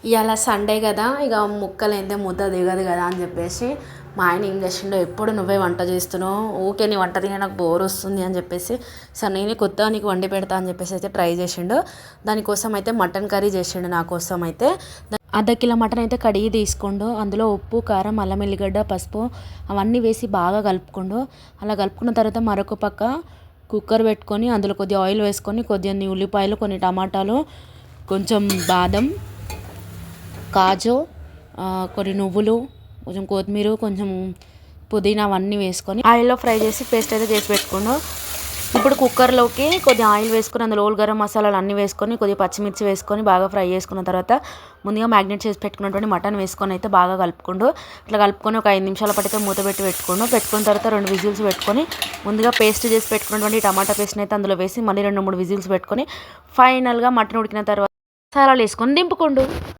ఇవాళ సండే కదా, ఇక ముక్కలేందే ముద్ద దిగదు కదా అని చెప్పేసి మా ఆయన ఏం చేసిండో, ఎప్పుడు నువ్వే వంట చేస్తున్నావు, ఊకే నీ వంట తినే నాకు బోర్ వస్తుంది అని చెప్పేసి, సరే నేనే కొత్తగా నీకు వండి పెడతా అని చెప్పేసి అయితే ట్రై చేసిండు. దానికోసం అయితే మటన్ కర్రీ చేసిండు. నా కోసం అయితే అర్ధ కిలో మటన్ అయితే కడిగి తీసుకోండు. అందులో ఉప్పు, కారం, అల్లం ఎల్లిగడ్డ, పసుపు అవన్నీ వేసి బాగా కలుపుకోండు. అలా కలుపుకున్న తర్వాత మరొక పక్క కుక్కర్ పెట్టుకొని అందులో కొద్దిగా ఆయిల్ వేసుకొని కొద్దిగా ఉల్లిపాయలు, కొన్ని టమాటాలు, కొంచెం బాదం, కాజు, కొన్ని నువ్వులు, కొంచెం కొత్తిమీర, కొంచెం పుదీనా అవన్నీ వేసుకొని ఆయిల్లో ఫ్రై చేసి పేస్ట్ అయితే చేసి పెట్టుకోండు. ఇప్పుడు కుక్కర్లోకి కొద్దిగా ఆయిల్ వేసుకొని అందులో గరం మసాలాలు అన్నీ వేసుకొని కొద్దిగా పచ్చిమిర్చి వేసుకొని బాగా ఫ్రై చేసుకున్న తర్వాత ముందుగా మ్యాగ్నేట్ చేసి పెట్టుకున్నటువంటి మటన్ వేసుకొని అయితే బాగా కలుపుకోండు. ఇట్లా కలుపుకొని ఒక 5 నిమిషాల పాటు అయితే మూత పెట్టుకున్న తర్వాత 2 విజిల్స్ పెట్టుకొని ముందుగా పేస్ట్ చేసి పెట్టుకున్నటువంటి టమాటా పేస్ట్ని అయితే అందులో వేసి మళ్ళీ 2-3 విజిల్స్ పెట్టుకొని ఫైనల్గా మటన్ ఉడికిన తర్వాత మసాలాలు వేసుకొని దింపుకోండు.